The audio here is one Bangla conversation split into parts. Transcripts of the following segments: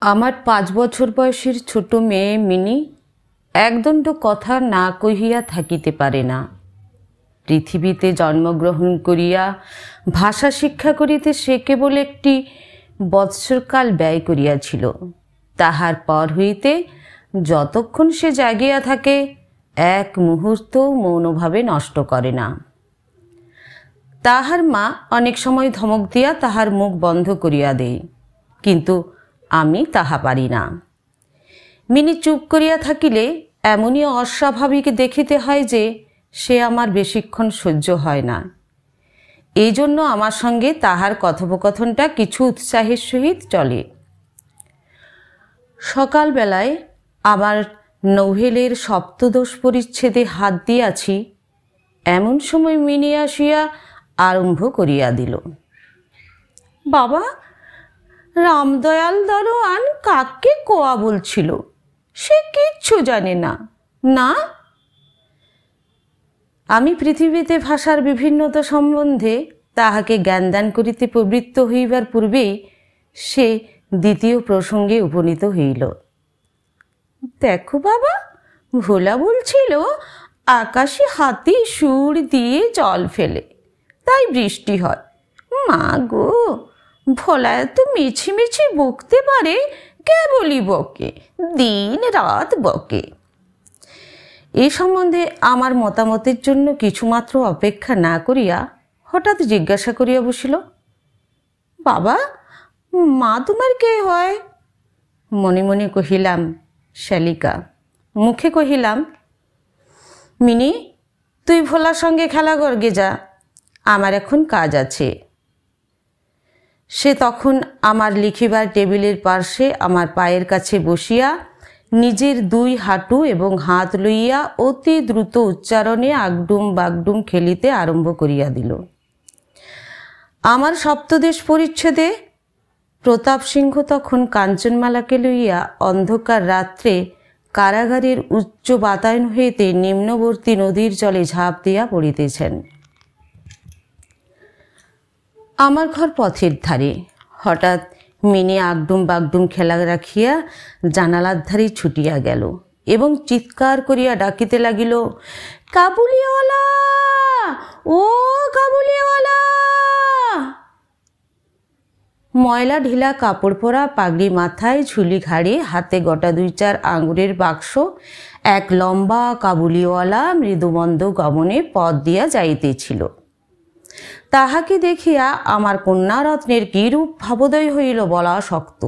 আমার 5 বছর বয়সের ছোট মেয়ে মিনি একদণ্ড কথা না কহিয়া থাকিতে পারে না। পৃথিবীতে জন্মগ্রহণ করিয়া ভাষা শিক্ষা করিতে সে কেবল একটি বৎসরকাল ব্যয় করিয়াছিল। তাহার পর হইতে যতক্ষণ সে জাগিয়া থাকে এক মুহূর্ত মৌনভাবে নষ্ট করে না। তাহার মা অনেক সময় ধমক দিয়া তাহার মুখ বন্ধ করিয়া দেয়, কিন্তু আমি তাহা পারি না। মিনি চুপ করিয়া থাকিলে এমনই অস্বাভাবিক দেখিতে হয় যে সে আমার বেশিক্ষণ সহ্য হয় না। এই জন্য আমার সঙ্গে তাহার কথোপকথনটা কিছু উৎসাহের সহিত চলে। সকালবেলায় আমার নোভেলের সপ্তদশ পরিচ্ছেদে হাত দিয়াছি, এমন সময় মিনি আসিয়া আরম্ভ করিয়া দিল। বাবা, রামদয়াল দরোয়ান কাকে কোয়া বলছিল? সে কিচ্ছু জানে না। না, আমি পৃথিবীতে ভাষার বিভিন্নতা সম্বন্ধে তাহাকে জ্ঞানদান করিতে প্রবৃত্ত হইবার পূর্বেই সে দ্বিতীয় প্রসঙ্গে উপনীত হইল। দেখো বাবা, ভোলা বলছিল আকাশে হাতি সুর দিয়ে জল ফেলে, তাই বৃষ্টি হয়। মা গো, ভোলা এত মিছিমিছি বকতে পারে, কেবলই বকে, দিন রাত বকে। এ সম্বন্ধে আমার মতামতের জন্য কিছুমাত্র অপেক্ষা না করিয়া হঠাৎ জিজ্ঞাসা করিয়া বসিল, বাবা, মা তোমার কে হয়? মনে মনে কহিলাম, শালিকা। মুখে কহিলাম, মিনি, তুই ভোলার সঙ্গে খেলা করগে যা, আমার এখন কাজ আছে। সে তখন আমার লিখিবার টেবিলের পার্শ্বে আমার পায়ের কাছে বসিয়া নিজের 2 হাঁটু এবং হাত লইয়া অতি দ্রুত উচ্চারণে আগডুম বাগডুম খেলিতে আরম্ভ করিয়া দিল। আমার সপ্তদশ পরিচ্ছেদে প্রতাপ সিংহ তখন কাঞ্চনমালাকে লইয়া অন্ধকার রাত্রে কারাগারের উচ্চ বাতায়ন হইতে নিম্নবর্তী নদীর জলে ঝাঁপ দিয়া পড়িতেছেন। আমার ঘর পথের ধারে। হঠাৎ মিনি আগডুম বাগডুম খেলা রাখিয়া জানালার ধারে ছুটিয়া গেল এবং চিৎকার করিয়া ডাকিতে লাগিল, কাবুলিওয়ালা, ও কাবুলিওয়ালা! ময়লা ঢিলা কাপড় পরা, পাগড়ি মাথায়, ঝুলি ঘাড়ে, হাতে গোটা 2-4 আঙুরের বাক্স এক লম্বা কাবুলিওয়ালা মৃদুমন্দ গমনে পথ দিয়া যাইতেছিল। তাহাকে দেখিয়া আমার কন্যারত্নের কিরূপ ভাবোদয় হইল বলা শক্ত।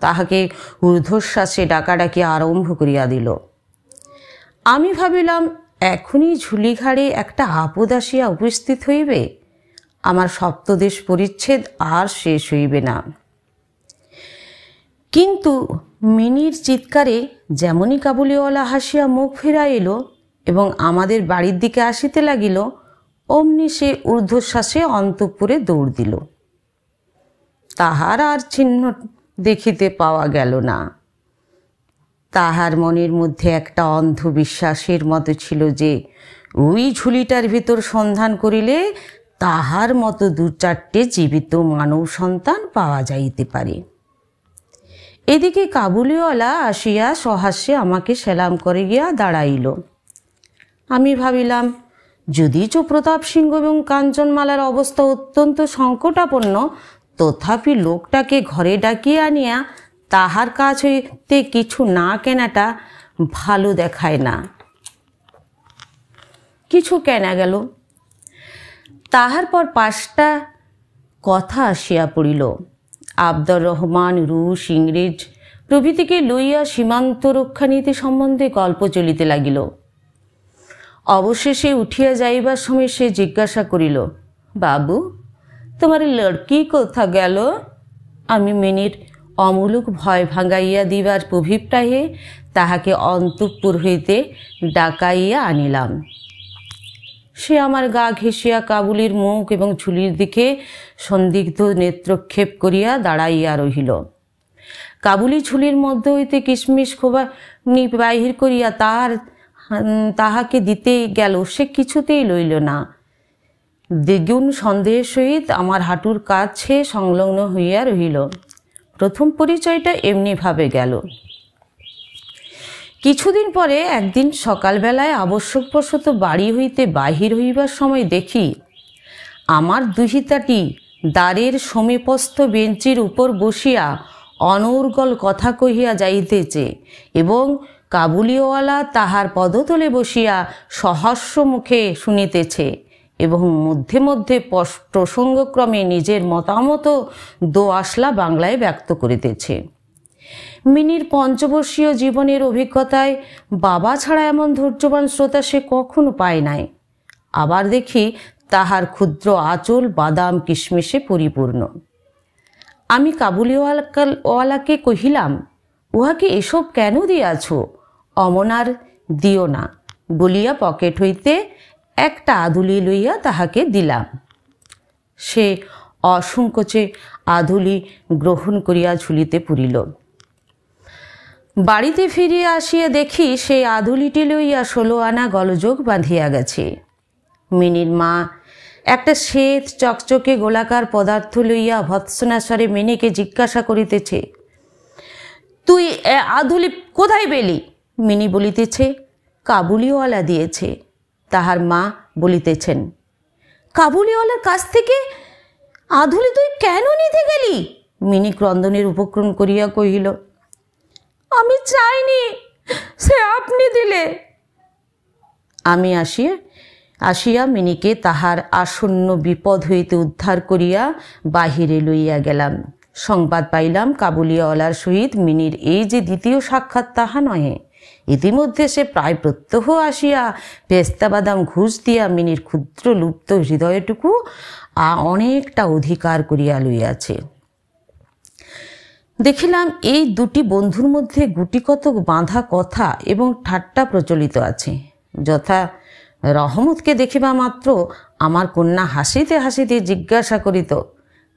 তাহাকে ঊর্ধ্বশ্বাসে ডাকাডাকি আরম্ভ করিয়া দিল। আমি ভাবিলাম, এখনই ঝুলি ঘাড়ে একটা আপদ আসিয়া উপস্থিত হইবে, আমার সপ্তদশ পরিচ্ছেদ আর শেষ হইবে না। কিন্তু মিনির চিৎকারে যেমনই কাবুলিওয়ালা হাসিয়া মুখ ফিরাইল এবং আমাদের বাড়ির দিকে আসিতে লাগিল, অমনি সে ঊর্ধ্বশ্বাসে অন্তঃপুরে দৌড় দিল। তাহার আর চিহ্ন দেখিতে পাওয়া গেল না। তাহার মনের মধ্যে একটা অন্ধবিশ্বাসের মতো ছিল যে ওই ঝুলিটার ভিতর সন্ধান করিলে তাহার মতো 2-4টে জীবিত মানব সন্তান পাওয়া যাইতে পারে। এদিকে কাবুলিওয়ালা আসিয়া সহাস্যে আমাকে সেলাম করে গিয়া দাঁড়াইল। আমি ভাবিলাম, যদিচ প্রতাপ সিংহ এবং কাঞ্চনমালার অবস্থা অত্যন্ত সংকটাপন্ন, তথাপি লোকটাকে ঘরে ডাকিয়ে আনিয়া তাহার কাছ হইতে কিছু না কেনাটা ভালো দেখায় না। কিছু কেনা গেল। তাহার পর 5টা কথা আসিয়া পড়িল। আব্দুর রহমান, রুশ, ইংরেজ প্রভৃতিকে লইয়া সীমান্ত রক্ষানীতি সম্বন্ধে গল্প চলিতে লাগিল। অবশেষে উঠিয়া যাইবার সময় সে জিজ্ঞাসা করিল, বাবু, তোমার লড়কি কোথা গেল? আমি মিনির অমূলক ভয় ভাঙাইয়া দিবার অভিপ্রায়ে তাহাকে অন্তঃপুর হইতে ডাকাইয়া আনিলাম। সে আমার গা ঘেঁষিয়া কাবুলির মুখ এবং ঝুলির দিকে সন্দিগ্ধ নেত্রক্ষেপ করিয়া দাঁড়াইয়া রহিল। কাবুলি ঝুলির মধ্য হইতে কিশমিশ খোবা বাহির করিয়া তাহাকে দিতে গেল, সে কিছুতেই লইল না। দ্বিগুণ সন্দেহের সহিত আমার হাঁটুর কাছে সংলগ্ন হইয়া রহিল। প্রথম পরিচয়টা এমনিভাবে গেল। কিছুদিন পরে একদিন সকালবেলায় আবশ্যকবশত বাড়ি হইতে বাহির হইবার সময় দেখি আমার দুহিতাটি দ্বারের সমীপস্থ বেঞ্চির উপর বসিয়া অনর্গল কথা কহিয়া যাইতেছে এবং কাবুলিওয়ালা তাহার পদতলে বসিয়া সহাস্য মুখে শুনিতেছে এবং মধ্যে মধ্যে প্রসঙ্গক্রমে নিজের মতামত দোআঁশলা বাংলায় ব্যক্ত করিতেছে। মিনির পঞ্চবর্ষীয় জীবনের অভিজ্ঞতায় বাবা ছাড়া এমন ধৈর্যবান শ্রোতা সে কখনো পায় নাই। আবার দেখি তাহার ক্ষুদ্র আঁচল বাদাম কিশমিশে পরিপূর্ণ। আমি কাবুলিওয়ালাকে কহিলাম, উহাকে এসব কেন দিয়াছ? অমনার দিও না বলিয়া পকেট হইতে একটা আধুলি লইয়া তাহাকে দিলাম। সে অসংকোচে আধুলি গ্রহণ করিয়া ঝুলিতে পুরিল। বাড়িতে ফিরিয়া আসিয়া দেখি সেই আধুলিটি লইয়া 16 আনা গলযোগ বাঁধিয়া গেছে। মিনির মা একটা শ্বেত চকচকে গোলাকার পদার্থ লইয়া ভৎসনা স্বরে মিনিকে জিজ্ঞাসা করিতেছে, তুই আধুলি কোথায় পেলি? মিনি বলিতেছে, কাবুলিওয়ালা দিয়েছে। তাহার মা বলিতেছেন, কাবুলিওয়ালার কাছ থেকে আধুলি তুই কেন নিতে গেলি? মিনি ক্রন্দনের উপক্রম করিয়া কহিল, আমি চাইনি, সে আপনি দিলে। আমি আসিয়া মিনিকে তাহার আসন্ন বিপদ হইতে উদ্ধার করিয়া বাহিরে লইয়া গেলাম। সংবাদ পাইলাম কাবুলিওয়ালার সহিত মিনির এই যে দ্বিতীয় সাক্ষাৎ তাহা নহে। ইতিমধ্যে সে প্রায় প্রত্যহ আসিয়া পেস্তা বাদাম ঘুষ দিয়া মিনির ক্ষুদ্র লুপ্ত হৃদয়টুকু অনেকটা অধিকার করিয়া লইয়াছে। দেখিলাম এই দুটি বন্ধুর মধ্যে গুটিকতক বাঁধা কথা এবং ঠাট্টা প্রচলিত আছে। যথা রহমতকে দেখিবা মাত্র আমার কন্যা হাসিতে হাসিতে জিজ্ঞাসা করিত,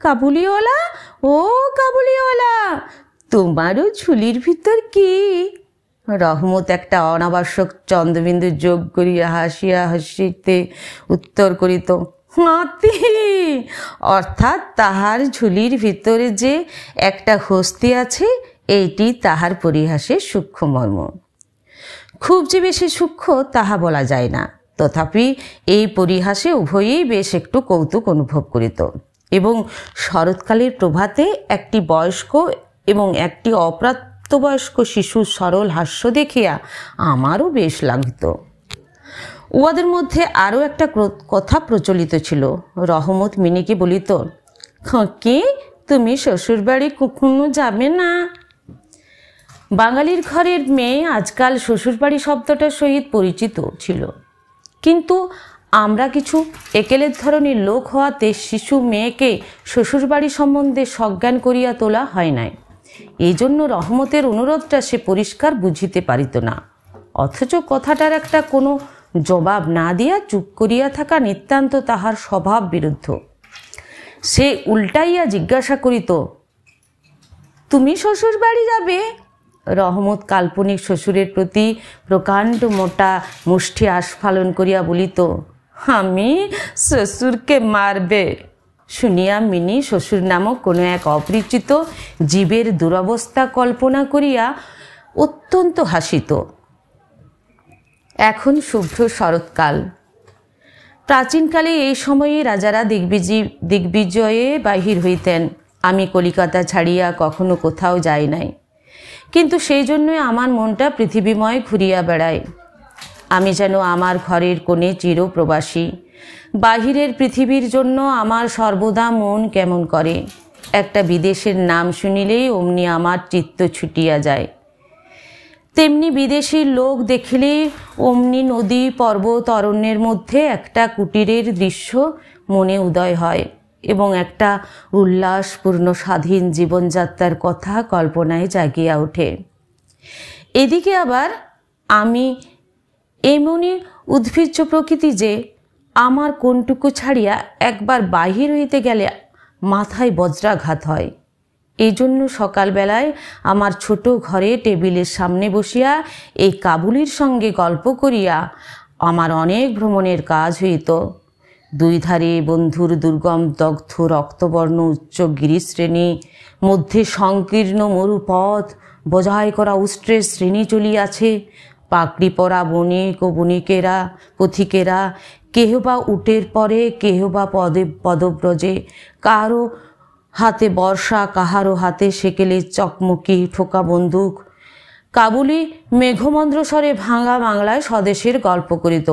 কাবুলিওয়ালা, ও কাবুলিওয়ালা, তোমারও ঝুলির ভিতর কি? রহমত একটা অনাবশ্যক চন্দ্রবিন্দু যোগ করিয়া হাসিয়া হাসিতে উত্তর করিত, হাতি, অর্থাৎ তাহার ঝুলির ভিতরে যে একটা হস্তি আছে, এইটি তাহার পরিহাসের সূক্ষ্ম মর্ম। খুব যে বেশি সূক্ষ্ম তাহা বলা যায় না, তথাপি এই পরিহাসে উভয়েই বেশ একটু কৌতুক অনুভব করিত এবং শরৎকালের প্রভাতে একটি বয়স্ক এবং একটি অপ্রাপ্তবয়স্ক শিশুর সরল হাস্য দেখিয়া আমারও বেশ লাগিত। উহাদের মধ্যে আরও একটা কথা প্রচলিত ছিল। রহমত মিনিকে বলিত, খোঁকি, তুমি শ্বশুরবাড়ি কখনো যাবে না? বাঙালির ঘরের মেয়ে আজকাল শ্বশুরবাড়ি শব্দটার সহিত পরিচিত ছিল, কিন্তু আমরা কিছু একেলের ধরনের লোক হওয়াতে শিশু মেয়েকে শ্বশুরবাড়ি সম্বন্ধে সজ্ঞান করিয়া তোলা হয় নাই। এই জন্য রহমতের অনুরোধটা সে পরিষ্কার বুঝিতে পারিত না, অথচ কথাটার একটা কোনো জবাব না দিয়া চুপ করিয়া থাকা নিতান্ত তাহার স্বভাব বিরুদ্ধ। সে উল্টাইয়া জিজ্ঞাসা করিত, তুমি শ্বশুর বাড়ি যাবে? রহমত কাল্পনিক শ্বশুরের প্রতি প্রকাণ্ড মোটা মুষ্টি আস্ফালন করিয়া বলিত, আমি শ্বশুরকে মারবে। শুনিয়া মিনি শ্বশুর নামক কোনো এক অপরিচিত জীবের দুরবস্থা কল্পনা করিয়া অত্যন্ত হাসিত। এখন শুভ্র শরৎকাল। প্রাচীনকালে এই সময়ে রাজারা দিগ্বিজয়ে বাহির হইতেন। আমি কলিকাতা ছাড়িয়া কখনো কোথাও যাই নাই, কিন্তু সেই জন্যই আমার মনটা পৃথিবীময় ঘুরিয়া বেড়ায়। আমি যেন আমার ঘরের কোণে চিরপ্রবাসী। বাহিরের পৃথিবীর জন্য আমার সর্বদা মন কেমন করে। একটা বিদেশের নাম শুনিলেই অমনি আমার চিত্ত ছুটিয়া যায়। তেমনি বিদেশির লোক দেখিলে অমনি নদী পর্বত অরণ্যের মধ্যে একটা কুটিরের দৃশ্য মনে উদয় হয় এবং একটা উল্লাসপূর্ণ স্বাধীন জীবনযাত্রার কথা কল্পনায় জাগিয়া ওঠে। এদিকে আবার আমি এমনই উদ্ভিজ্জ প্রকৃতি যে আমার কোনটুকু ছাড়িয়া একবার বাহির হইতে গেলে মাথায় বজ্রাঘাত হয়। এই জন্য সকালবেলায় আমার ছোট ঘরে টেবিলের সামনে বসিয়া এই কাবুলির সঙ্গে গল্প করিয়া আমার অনেক ভ্রমণের কাজ হইত। দুই ধারে বন্ধুর দুর্গম দগ্ধ রক্তবর্ণ উচ্চ গিরিশ্রেণী, মধ্যে সংকীর্ণ মরুপথ, বোঝাই করা উষ্ট্রের শ্রেণী চলিয়াছে। পাকড়ি পরা বণিক ও বণিকেরা, পথিকেরা, কেহ বা উটের পরে, কেহ বা পদব্রজে, কাহারও হাতে বর্ষা, কাহারও হাতে সেকেলের চকমকি ঠোকা বন্দুক। কাবুলি মেঘমন্দ্র স্বরে ভাঙা বাংলায় স্বদেশের গল্প করিত,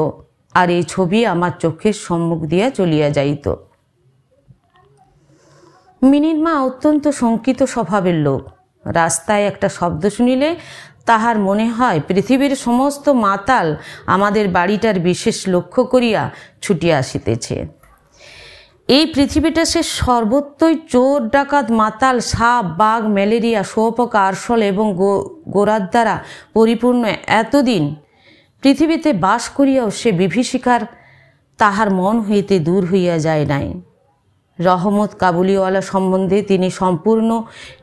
আর এই ছবি আমার চোখের সম্মুখ দিয়া চলিয়া যাইত। মিনির মা অত্যন্ত শঙ্কিত স্বভাবের লোক। রাস্তায় একটা শব্দ শুনিলে তাহার মনে হয় পৃথিবীর সমস্ত মাতাল আমাদের বাড়িটার বিশেষ লক্ষ্য করিয়া ছুটিয়া আসিতেছে। এই পৃথিবীটা সে সর্বত্রই চোর ডাকাত মাতাল সাপ বাঘ ম্যালেরিয়া শুঁয়োপোকা আরশোল এবং গোরার দ্বারা পরিপূর্ণ। এতদিন পৃথিবীতে বাস করিয়াও সে বিভীষিকার তাহার মন হইতে দূর হইয়া যায় নাই। রহমত কাবুলিওয়ালা সম্বন্ধে তিনি সম্পূর্ণ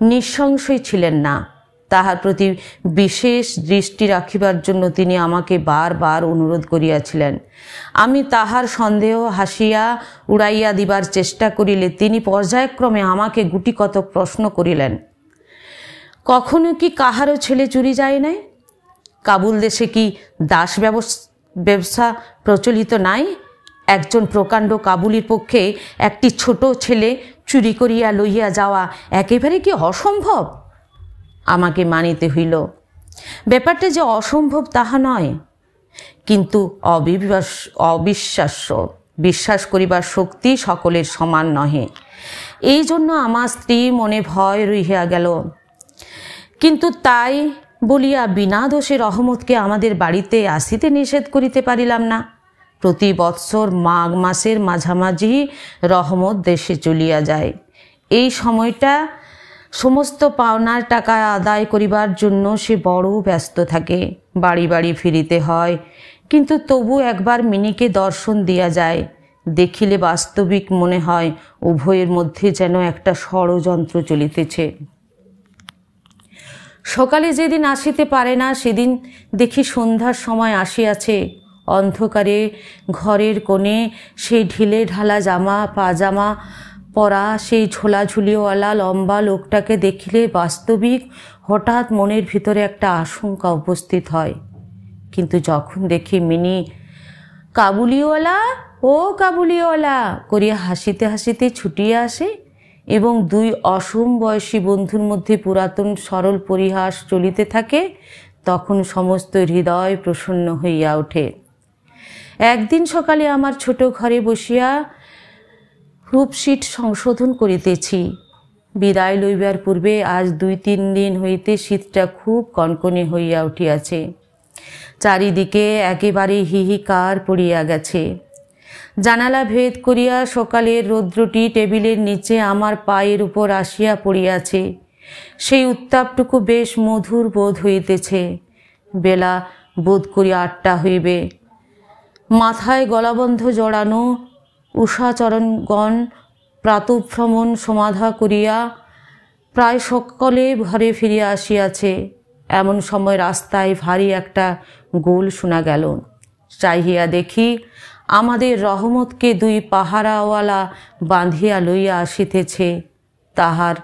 নিঃসংশয় ছিলেন না। তাহার প্রতি বিশেষ দৃষ্টি রাখিবার জন্য তিনি আমাকে বারবার অনুরোধ করিয়াছিলেন। আমি তাহার সন্দেহ হাসিয়া উড়াইয়া দিবার চেষ্টা করিলে তিনি পর্যায়ক্রমে আমাকে গুটি কতক প্রশ্ন করিলেন। কখনো কি কাহারও ছেলে চুরি যায় নাই? কাবুল দেশে কি দাস ব্যবসা প্রচলিত নাই? একজন প্রকাণ্ড কাবুলির পক্ষে একটি ছোট ছেলে চুরি করিয়া লইয়া যাওয়া একেবারে কি অসম্ভব? আমাকে মানিতে হইল। ব্যাপারটা যে অসম্ভব তাহা নয়, কিন্তু অবিশ্বাস্য। বিশ্বাস করিবার শক্তি সকলের সমান নহে। এই জন্য আমার স্ত্রী মনে ভয় রহিয়া গেল। কিন্তু তাই বলিয়া বিনা দোষে রহমতকে আমাদের বাড়িতে আসিতে নিষেধ করিতে পারিলাম না। প্রতি বৎসর মাঘ মাসের মাঝামাঝি রহমত দেশে চলিয়া যায়। এই সময়টা সমস্ত পাওনার টাকা আদায় করিবার জন্য সে বড় ব্যস্ত থাকে। বাড়ি বাড়ি ফিরিতে হয়, কিন্তু তবু একবার মিনিকে দর্শন দিয়া যায়। দেখিলে বাস্তবিক মনে হয় উভয়ের মধ্যে যেন একটা ষড়যন্ত্র চলিতেছে। সকালে যেদিন আসিতে পারে না, সেদিন দেখি সন্ধ্যার সময় আসিয়াছে। অন্ধকারে ঘরের কোণে সেই ঢিলে ঢালা পাজামা পরা সেই ঝোলাঝুলিওয়ালা লম্বা লোকটাকে দেখিলে বাস্তবিক হঠাৎ মনের ভিতরে একটা আশঙ্কা উপস্থিত হয়। কিন্তু যখন দেখি মিনি কাবুলিওয়ালা ও কাবুলিওয়ালা করিয়া হাসিতে হাসিতে ছুটিয়া আসে এবং দুই অসম বয়সী বন্ধুর মধ্যে পুরাতন সরল পরিহাস চলিতে থাকে, তখন সমস্ত হৃদয় প্রসন্ন হইয়া ওঠে। একদিন সকালে আমার ছোট ঘরে বসিয়া রূপশিট সংশোধন করিতেছি। বিদায় লইবার পূর্বে আজ 2-3 দিন হইতে শীতটা খুব কনকনে হইয়া উঠিয়াছে। চারিদিকে একেবারে হিহিকার পড়িয়া গেছে। জানালা ভেদ করিয়া সকালের রৌদ্রটি টেবিলের নিচে আমার পায়ের উপর আসিয়া পড়িয়াছে। সেই উত্তাপটুকু বেশ মধুর বোধ হইতেছে। বেলা বোধ করি 8টা হইবে। মাথায় গলাবন্ধ জড়ানো উষাচরণগণ প্রাতঃভ্রমণ সমাধা করিয়া প্রায় সকলে ঘরে ফিরিয়া আসিয়াছে। এমন সময় রাস্তায় ভারী একটা গোল শোনা গেল। চাহিয়া দেখি আমাদের রহমতকে 2 পাহারাওয়ালা বাঁধিয়া লইয়া আসিতেছে। তাহার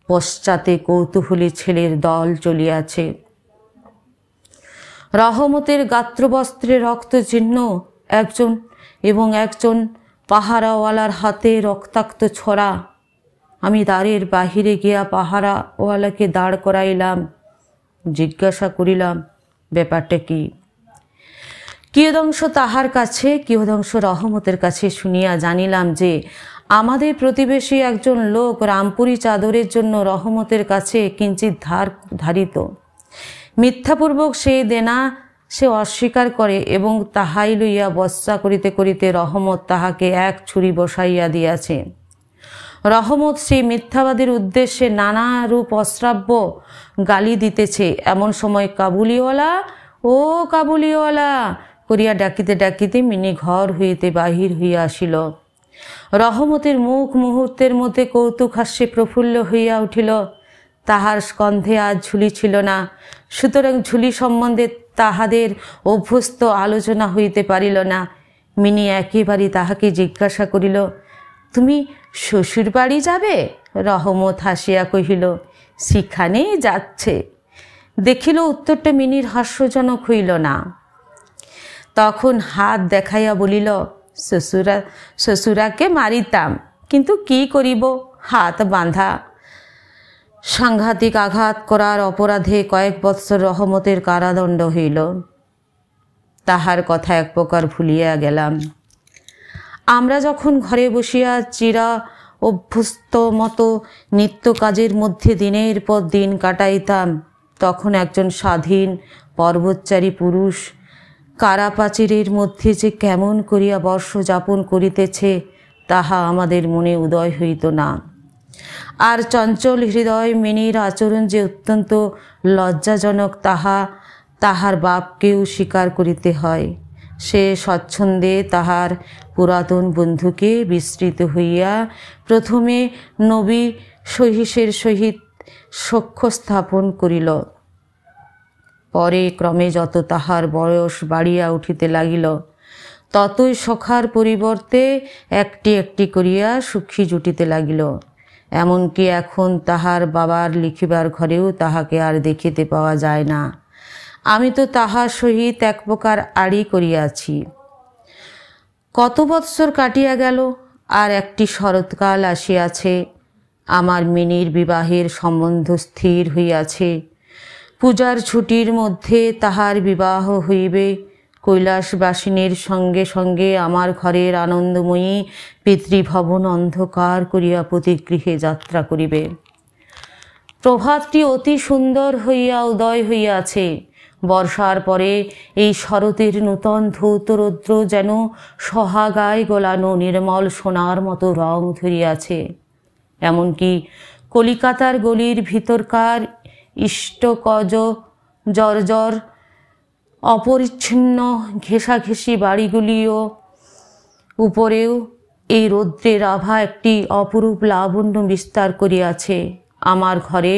পশ্চাতে কৌতূহলী ছেলের দল চলিয়াছে। রহমতের গাত্রবস্ত্রে রক্তচিহ্ন একজন পাহারাওয়ালার হাতে রক্তাক্ত ছড়া। আমি দ্বারের বাহিরে গিয়া পাহারাওয়ালাকে দাঁড় করাইলাম। জিজ্ঞাসা করিলাম, ব্যাপারটা কি? কিয়দংশ তাহার কাছে, কিয়দংশ রহমতের কাছে শুনিয়া জানিলাম যে আমাদের প্রতিবেশী একজন লোক রামপুরি চাদরের জন্য রহমতের কাছে কিঞ্চিৎ ধারিত। মিথ্যাপূর্বক সেই দেনা সে অস্বীকার করে এবং তাহাই লইয়া বস্যা করিতে করিতে রহমত তাহাকে এক ছুরি বসাইয়া দিয়াছে। রহমত সেই মিথ্যাবাদীর উদ্দেশ্যে নানা রূপ অশ্রাব্য গালি দিতেছে। এমন সময় কাবুলিওয়ালা ও কাবুলিওয়ালা করিয়া ডাকিতে ডাকিতে মিনি ঘর হইতে বাহির হইয়া আসিল। রহমতের মুখ মুহূর্তের মধ্যে কৌতুক হাস্যে প্রফুল্ল হইয়া উঠিল। তাহার স্কন্ধে আজ ঝুলি ছিল না, সুতরাং ঝুলি সম্বন্ধে তাহাদের অভ্যস্ত আলোচনা হইতে পারিল না। মিনি একেবারে তাহাকে জিজ্ঞাসা করিল, তুমি শ্বশুর বাড়ি যাবে? রহমত হাসিয়া কহিল, সেখানেই যাচ্ছে। দেখিল উত্তরটা মিনির হাস্যজনক হইল না। তখন হাত দেখাইয়া বলিল, শ্বশুরাকে মারিতাম, কিন্তু কি করিব, হাত বাঁধা। সাংঘাতিক আঘাত করার অপরাধে কয়েক বৎসর রহমতের কারাদণ্ড হইল। তাহার কথা এক প্রকার ভুলিয়া গেলাম। আমরা যখন ঘরে বসিয়া চিরা অভ্যস্ত মতো নিত্য কাজের মধ্যে দিনের পর দিন কাটাইতাম, তখন একজন স্বাধীন পর্বতচারী পুরুষ কারাপ্রাচীরের মধ্যে যে কেমন করিয়া বর্ষ যাপন করিতেছে তাহা আমাদের মনে উদয় হইত না। আর চঞ্চল হৃদয় মিনির আচরণ যে অত্যন্ত লজ্জাজনক তাহার বাপকেও স্বীকার করিতে হয়। সে স্বচ্ছন্দে তাহার পুরাতন বন্ধুকে বিস্মৃত হইয়া প্রথমে নবী সহিসের সহিত সখ্য স্থাপন করিল। পরে ক্রমে যত তাহার বয়স বাড়িয়া উঠিতে লাগিল, ততই সখার পরিবর্তে একটি একটি করিয়া সুখী জুটিতে লাগিল। এমনকি এখন তাহার বাবার লিখিবার ঘরেও তাহাকে আর দেখিতে পাওয়া যায় না। আমি তো তাহার সহিত এক প্রকার আড়ি করিয়াছি। কত বৎসর কাটিয়া গেল, আর একটি শরৎকাল আসিয়াছে। আমার মিনির বিবাহের সম্বন্ধ স্থির হইয়াছে। পূজার ছুটির মধ্যে তাহার বিবাহ হইবে। কৈলাসবাসিনীর সঙ্গে সঙ্গে আমার ঘরের আনন্দময়ী পিতৃভবন অন্ধকার করিয়া প্রতিগৃহে যাত্রা করিবে। প্রভাতটি অতি সুন্দর হইয়া উদয় হইয়াছে। বর্ষার পরে এই শরতের নূতন ধৌতরৌদ্র যেন সহাগায় গোলানো নির্মল সোনার মতো রং ধরিয়াছে। এমনকি কলিকাতার গলির ভিতরকার ইষ্টকজ জর্জর অপরিচ্ছন্ন ঘেঁষাঘেঁষি বাড়িগুলিও উপরেও এই রৌদ্রের আভা একটি অপরূপ লাবণ্য বিস্তার করিয়াছে। আমার ঘরে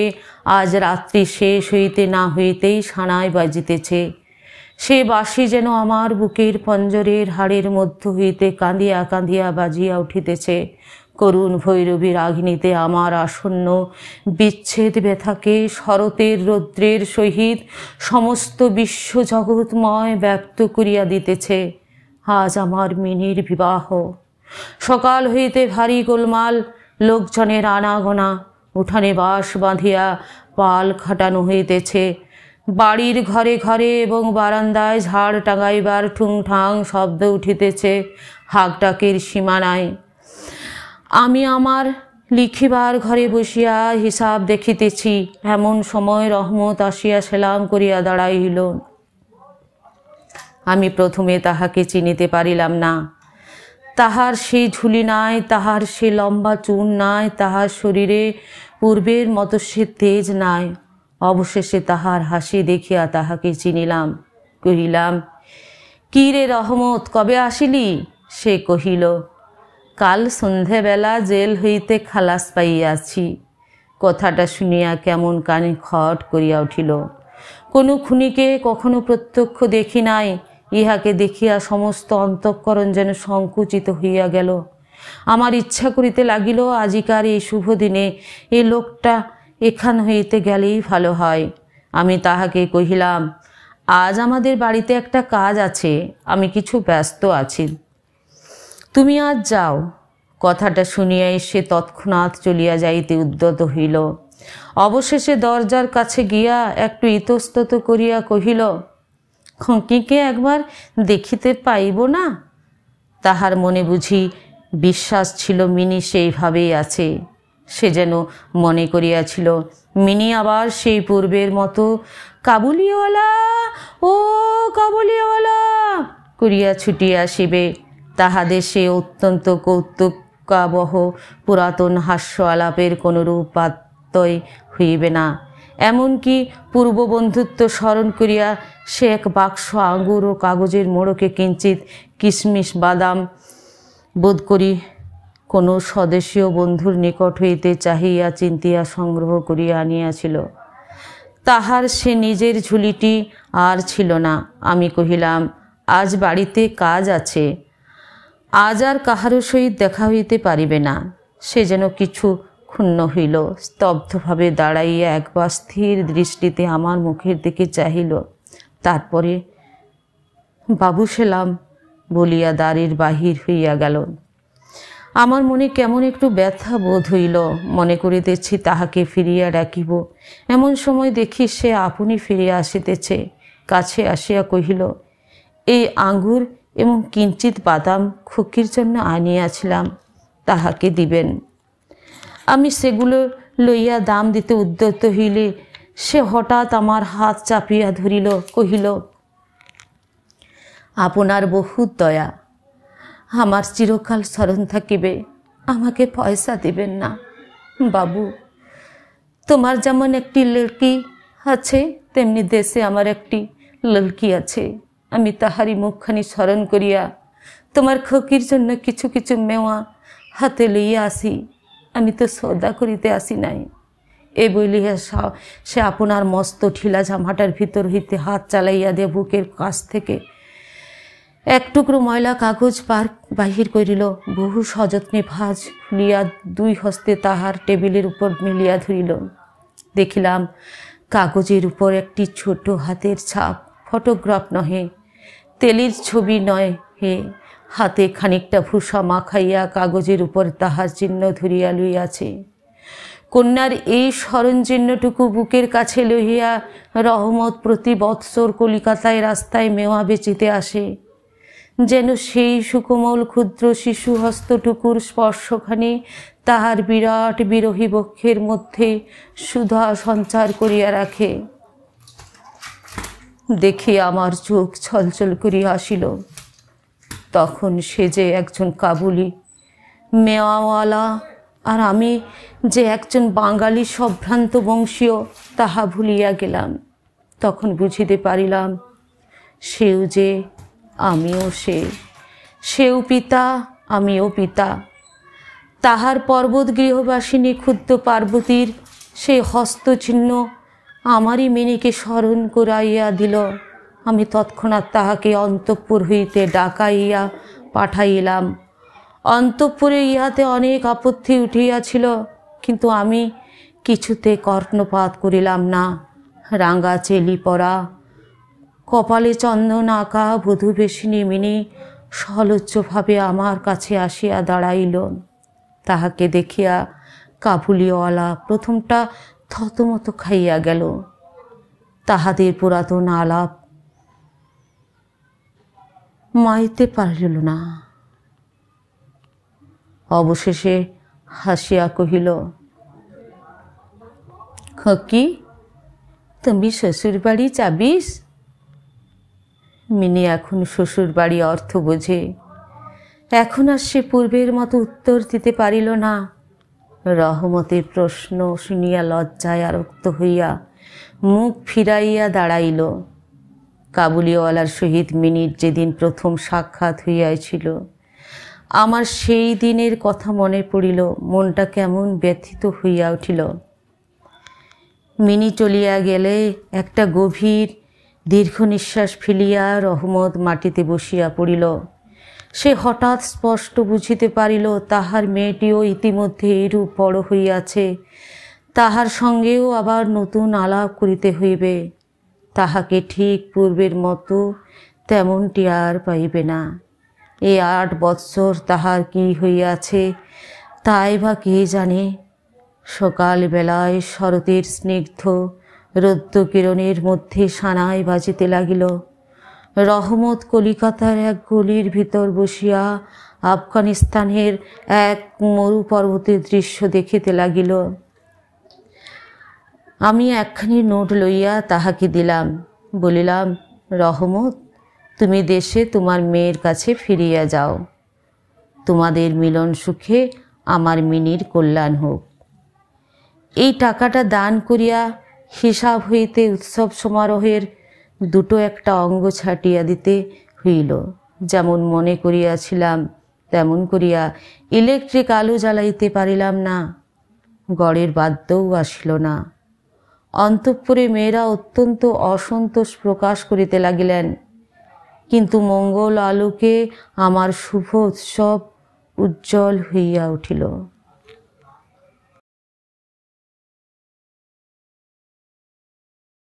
আজ রাত্রি শেষ হইতে না হইতেই সানাই বাজিতেছে। সে বাঁশি যেন আমার বুকের পঞ্জরের হাড়ের মধ্য হইতে কাঁদিয়া কাঁদিয়া বাজিয়া উঠিতেছে। করুণ ভৈরবীর আগ্নিতে আমার আসন্ন বিচ্ছেদ ব্যথাকে শরতের রৌদ্রের সহিত সমস্ত বিশ্বজগৎময় ব্যক্ত করিয়া দিতেছে। আজ আমার মিনির বিবাহ। সকাল হইতে ভারী গোলমাল, লোকজনের আনাগোনা। উঠানে বাঁশ বাঁধিয়া পাল খাটানো হইতেছে। বাড়ির ঘরে ঘরে এবং বারান্দায় ঝাড় টাঙাইবার ঠুংঠাং শব্দ উঠিতেছে। হাঁকডাকের সীমা নাই। আমি আমার লিখিবার ঘরে বসিয়া হিসাব দেখিতেছি। এমন সময় রহমত আসিয়া সেলাম করিয়া দাঁড়াইল। আমি প্রথমে তাহাকে চিনিতে পারিলাম না। তাহার সেই ঝুলি নাই, তাহার সে লম্বা চুল নাই, তাহার শরীরে পূর্বের মতো সে তেজ নাই। অবশেষে তাহার হাসি দেখিয়া তাহাকে চিনিলাম। কহিলাম, কি রে রহমত, কবে আসিলি? সে কহিল, কাল সন্ধেবেলা জেল হইতে খালাস পাইয়াছি। কথাটা শুনিয়া কেমন কানে খট করিয়া উঠিল। কোনো খুনিকে কখনো প্রত্যক্ষ দেখি নাই। ইহাকে দেখিয়া সমস্ত অন্তঃকরণ যেন সংকুচিত হইয়া গেল। আমার ইচ্ছা করিতে লাগিল, আজিকার এই শুভ দিনে এ লোকটা এখান হইতে গেলেই ভালো হয়। আমি তাহাকে কহিলাম, আজ আমাদের বাড়িতে একটা কাজ আছে, আমি কিছু ব্যস্ত আছি, তুমি আজ যাও। কথাটা শুনিয়াই সে তৎক্ষণাৎ চলিয়া যাইতে উদ্যত হইল। অবশেষে দরজার কাছে গিয়া একটু ইতস্তত করিয়া কহিল, খঁকিকে একবার দেখিতে পাইব না? তাহার মনে বুঝি বিশ্বাস ছিল মিনি সেইভাবেই আছে। সে যেন মনে করিয়াছিল মিনি আবার সেই পূর্বের মতো কাবুলিওয়ালা, ও কাবুলিওয়ালা করিয়া ছুটিয়া আসিবে। তাহাদের সে অত্যন্ত কৌতুকাবহ পুরাতন হাস্য আলাপের কোনো রূপ পাত্যই হইবে না। এমনকি পূর্ব বন্ধুত্ব স্মরণ করিয়া সে এক বাক্স আঙ্গুর ও কাগজের মোড়কে কিঞ্চিত কিশমিশ বাদাম বোধ করি কোনো স্বদেশীয় বন্ধুর নিকট হইতে চাহিয়া চিন্তিয়া সংগ্রহ করিয়া আনিয়াছিল। তাহার সে নিজের ঝুলিটি আর ছিল না। আমি কহিলাম, আজ বাড়িতে কাজ আছে, আজ আর কাহারও সহিত দেখা হইতে পারিবে না। সে যেন কিছু ক্ষুণ্ণ হইল, স্তব্ধভাবে দাঁড়াইয়া একবার স্থির দৃষ্টিতে আমার মুখের দিকে চাহিল। তারপরে বাবু সেলাম বলিয়া দ্বারের বাহির হইয়া গেল। আমার মনে কেমন একটু ব্যথা বোধ হইল। মনে করিতেছি তাহাকে ফিরিয়া ডাকিব, এমন সময় দেখি সে আপনি ফিরিয়া আসিতেছে। কাছে আসিয়া কহিল, এই আঙ্গুর এবং কিঞ্চিত বাদাম খুকির জন্য আনিয়াছিলাম, তাহাকে দিবেন। আমি সেগুলো লইয়া দাম দিতে উদ্যত হইলে সে হঠাৎ আমার হাত চাপিয়া ধরিল, কহিল, আপনার বহুত দয়া, আমার চিরকাল স্মরণ থাকিবে, আমাকে পয়সা দিবেন না। বাবু, তোমার যেমন একটি লড়কি আছে, তেমনি দেশে আমার একটি লড়কি আছে। আমি তাহারই মুখখানি স্মরণ করিয়া তোমার খকির জন্য কিছু কিছু মেওয়া হাতে লইয়া আসি। আমি তো সৌদা করিতে আসি নাই। এ বলিয়া সে আপনার মস্ত ঢিলা জামাটার ভিতর হইতে হাত চালাইয়া দিয়ে বুকের কাছ থেকে এক টুকরো ময়লা কাগজ বাহির করিল। বহু সযত্নে ভাঁজ খুলিয়া দুই হস্তে তাহার টেবিলের উপর মিলিয়া ধরিল। দেখিলাম কাগজের উপর একটি ছোট হাতের ছাপ, ফটোগ্রাফ নহে, তেলির ছবি নয় হে। হাতে খানিকটা ভূষা মাখাইয়া কাগজের উপর তাহার চিহ্ন ধরিয়া লইয়াছে। কন্যার এই স্মরণচিহ্নটুকু বুকের কাছে লইয়া রহমত প্রতি বৎসর কলিকাতায় রাস্তায় মেওয়া বেচিতে আসে। যেন সেই সুকোমল ক্ষুদ্র শিশু হস্তটুকুর স্পর্শখানি তাহার বিরাট বিরহী বক্ষের মধ্যে সুধা সঞ্চার করিয়া রাখে। দেখি আমার চোখ ছলছল করিয়া আসিল। তখন সে যে একজন কাবুলি মেওয়াওয়ালা, আর আমি যে একজন বাঙালি সম্ভ্রান্ত বংশীয়, তাহা ভুলিয়া গেলাম। তখন বুঝিতে পারিলাম সেও যে, আমিও সে। সেও পিতা, আমিও পিতা। তাহার পর্বত গৃহবাসিনী ক্ষুদ্র পার্বতীর সেই হস্তচিহ্ন আমারই মিনিকে স্মরণ করাইয়া দিল। আমি তৎক্ষণাৎ তাহাকে অন্তঃপুর হইতে ডাকাইয়া পাঠাইলাম। অন্তঃপুরে ইহাতে অনেক আপত্তি উঠিয়াছিল, কিন্তু আমি কিছুতে কর্ণপাত করিলাম না। রাঙা চেলি পরা, কপালে চন্দন আঁকা বধূবেশিনী মিনি সলজ্জভাবে আমার কাছে আসিয়া দাঁড়াইল। তাহাকে দেখিয়া কাবুলিওয়ালা প্রথমটা থতমত খাইয়া গেল। তাহাদের পুরাতন আলাপ মাইতে পারিল না। অবশেষে হাসিয়া কহিল, খকি, তুমি শ্বশুর বাড়ি যাবিস? মিনি এখন শ্বশুর বাড়ি অর্থ বোঝে। এখন আর সে পূর্বের মতো উত্তর দিতে পারিল না। রহমতের প্রশ্ন শুনিয়া লজ্জায় আরক্ত হইয়া মুখ ফিরাইয়া দাঁড়াইল। কাবুলিওয়ালার সহিত মিনির যেদিন প্রথম সাক্ষাৎ হইয়াছিল, আমার সেই দিনের কথা মনে পড়িল। মনটা কেমন ব্যথিত হইয়া উঠিল। মিনি চলিয়া গেলে একটা গভীর দীর্ঘ নিঃশ্বাস ফেলিয়া রহমত মাটিতে বসিয়া পড়িল। সে হঠাৎ স্পষ্ট বুঝিতে পারিল তাহার মেয়েটিও ইতিমধ্যে এরূপ বড় হইয়াছে। তাহার সঙ্গেও আবার নতুন আলাপ করিতে হইবে। তাহাকে ঠিক পূর্বের মতো তেমনটি আর পাইবে না। এই 8 বৎসর তাহার কি হইয়াছে তাই বা কে জানে। সকালবেলায় শরতের স্নিগ্ধ রৌদ্র কিরণের মধ্যে সানাই বাজিতে লাগিল। রহমত কলিকাতার এক গলির ভিতর বসিয়া আফগানিস্তানের এক মরু পর্বতের দৃশ্য দেখিতে লাগিল। আমি একখানি নোট লইয়া তাহাকে দিলাম। বলিলাম, রহমত, তুমি দেশে তোমার মেয়ের কাছে ফিরিয়া যাও। তোমাদের মিলন সুখে আমার মিনির কল্যাণ হোক। এই টাকাটা দান করিয়া হিসাব হইতে উৎসব সমারোহের 2-1 অঙ্গ ছাটিয়া দিতে হইল। যেমন মনে করিয়াছিলাম তেমন করিয়া ইলেকট্রিক আলো জ্বালাইতে পারিলাম না। গড়ের বাদ্যও আসিল না। অন্তঃপুরে মেয়েরা অত্যন্ত অসন্তোষ প্রকাশ করিতে লাগিলেন। কিন্তু মঙ্গল আলোকে আমার শুভ উৎসব উজ্জ্বল হইয়া উঠিল।